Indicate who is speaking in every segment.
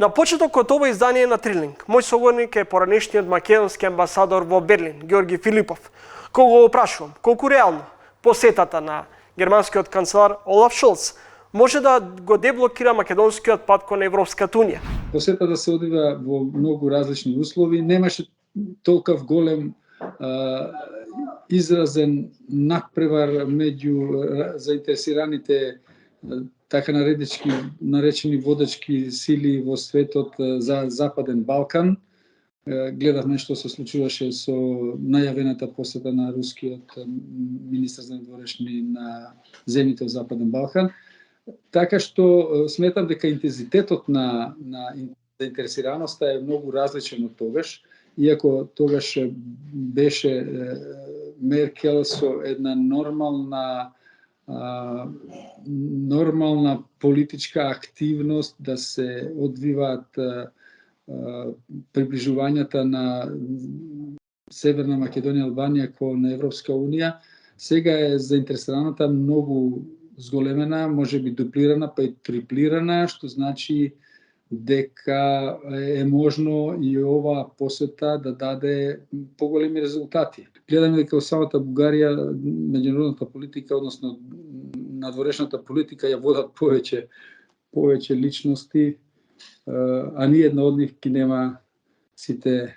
Speaker 1: На почеток од ова издание на Трилинг, мој соговорник е поранешниот македонски амбасадор во Берлин, Георги Филипов, кога го опрашувам колку реално посетата на германскиот канцелар Олаф Шолц може да го деблокира македонскиот пат кон Европската унија.
Speaker 2: Посетата се одвива во многу различни услови, немаше толков голем изразен надпревар меѓу заинтересираните така наречени водачки сили во светот за Западен Балкан. Гледавме што се случуваше со најавената посета на рускиот министар за надворешни на земјите во Западен Балкан. Така што сметам дека интензитетот на заинтересираноста е многу различен од тогаш, иако тогаш беше Меркел со една нормална политичка активност да се одвиваат приближувањата на Северна Македонија и Албанија кон Европска унија. Сега е заинтересираната многу зголемена, можеби дуплирана, па и триплирана, што значи дека е можно и ова посета да даде поголеми резултати. Гледаме дека во самата Бугарија меѓународната политика, односно надворешната политика ја водат повеќе личности, а ни една од нив ги нема сите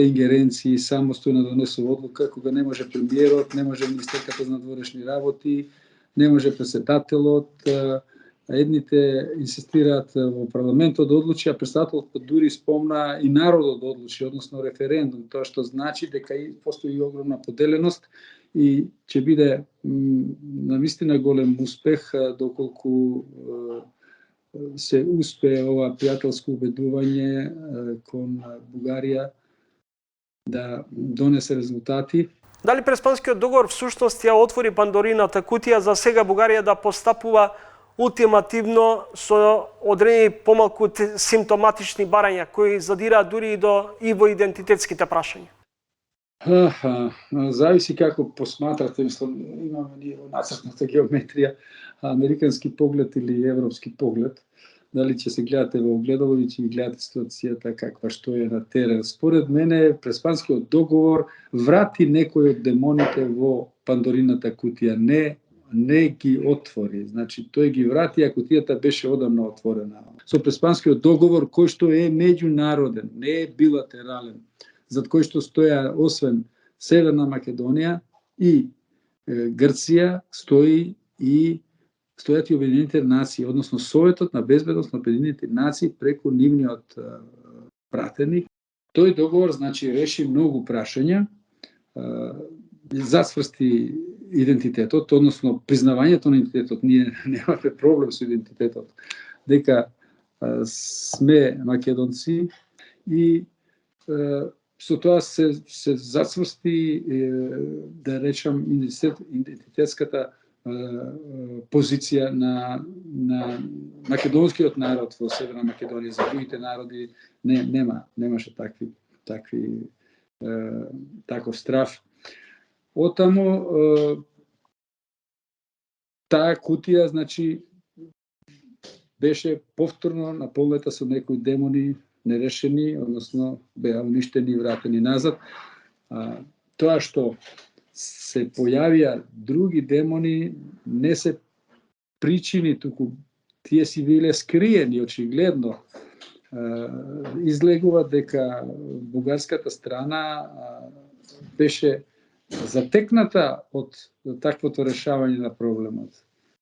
Speaker 2: ингеренции, самостојно да донесува одлука, кога не може премиерот, не може министерката за надворешни работи, не може председателот, едните инсистираат во парламентот да одлучи, а председателот дури спомна и народот да одлучи, односно референдум, тоа што значи дека постои огромна поделеност и ќе биде навистина голем успех доколку се успее ова пријателско убедување кон Бугарија да донесе резултати.
Speaker 1: Дали Преспанскиот договор всушност ја отвори Пандорината кутија за сега Бугарија да постапува ултимативно со одредени помалку симптоматични барања кои задираат дури и во идентитетските прашања?
Speaker 2: Зависи како посматрате, имаме ние во нацртната геометрија американски поглед или европски поглед. Дали ќе се гледате во огледало или ќе гледате ситуацијата каква што е на терен. Според мене Преспанскиот договор врати некои од демоните во Пандорината кутија, не ги отвори. Значи тој ги врати, а кутијата беше одамна отворена. Со Преспанскиот договор кој што е меѓународен, не е билатерален, зад кој што стоја освен Северна Македонија и Грција стојат и Обединените нации, односно Советот на безбедност на Обединените нации преку нивниот пратеник. Тој договор значи реши многу прашања, зацврсти идентитетот, односно признавањето на идентитетот. Ние немаме проблем со идентитетот, дека сме македонци и со тоа се зацврсти, да речам, идентитетската позиција на македонскиот народ во Северна Македонија. За другите народи немаше таков страв. Отаму таа кутија значи беше повторно наполнета со некои демони нерешени, односно беа уништени и вратени назад. Тоа што се појавија други демони не се причини, туку тие си биле скриени очигледно. Излегува дека бугарската страна беше затекната од таквото решавање на проблемот.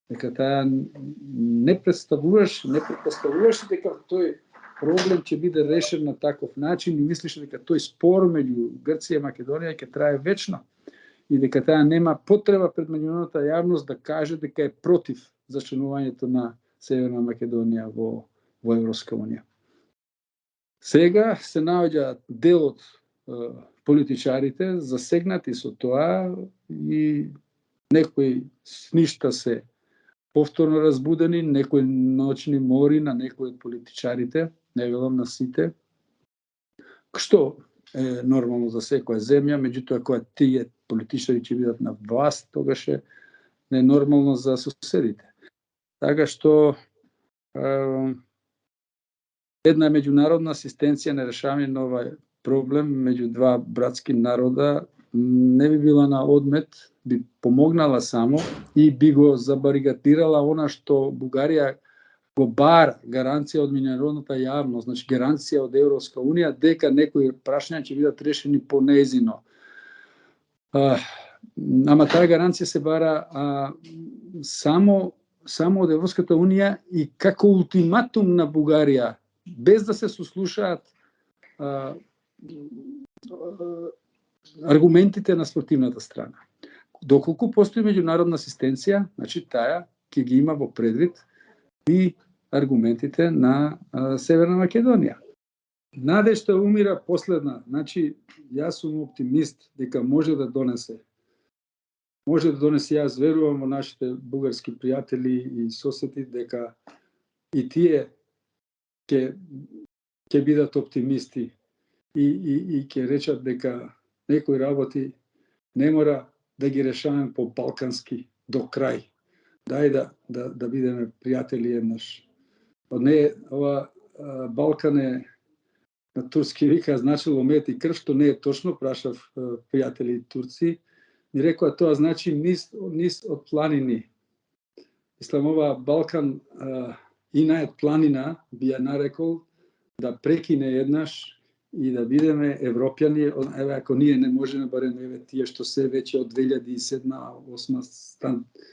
Speaker 2: Дека таа не претпоставуваше дека тој проблем ќе биде решен на таков начин и мислеше дека тој спор меѓу Грција и Македонија ќе трае вечно и дека таа нема потреба пред меѓународната јавност да каже дека е против зачленувањето на Северна Македонија во Европска унија. Сега се наоѓа дел од политичарите засегнати со тоа и некои сништа се повторно разбудени, некои ноќни мори на некои од политичарите, не велам на сите, што е нормално за секоја земја, меѓутоа кога тие политичари ќе бидат на власт, тогаш е ненормално за соседите. Така што една меѓународна асистенција на решавање на овој проблем меѓу два братски народа не би била на одмет, би помогнала само и би го забаригатирала она што Бугарија го бара, гаранција од меѓународната јавност, значи гаранција од Европска унија дека некои прашања ќе бидат решени по нејзино. Ама таа гаранција се бара само од Европската унија и како ултиматум на Бугарија, без да се сослушаат аргументите на спротивната страна. Доколку постои меѓународна асистенција, значи таа ќе ги има во предвид и аргументите на Северна Македонија. Надежта умира последна. Значи, јас сум оптимист дека може да донесе. Јас верувам во нашите бугарски пријатели и соседи дека и тие ќе бидат оптимисти и ќе речат дека некои работи не мора да ги решаваме по балкански до крај. Дај да бидеме пријатели еднаш. Ова Балкан е на турски вика значило мет и крв, што не е точно, прашав пријатели турци. Ми рекоа тоа значи низ од планини. Мислам, ова Балкан и најд планина би ја нарекол да прекине еднаш и да бидеме европјани, еве ако ние не можеме, барем еве тие што се веќе од 2007-2008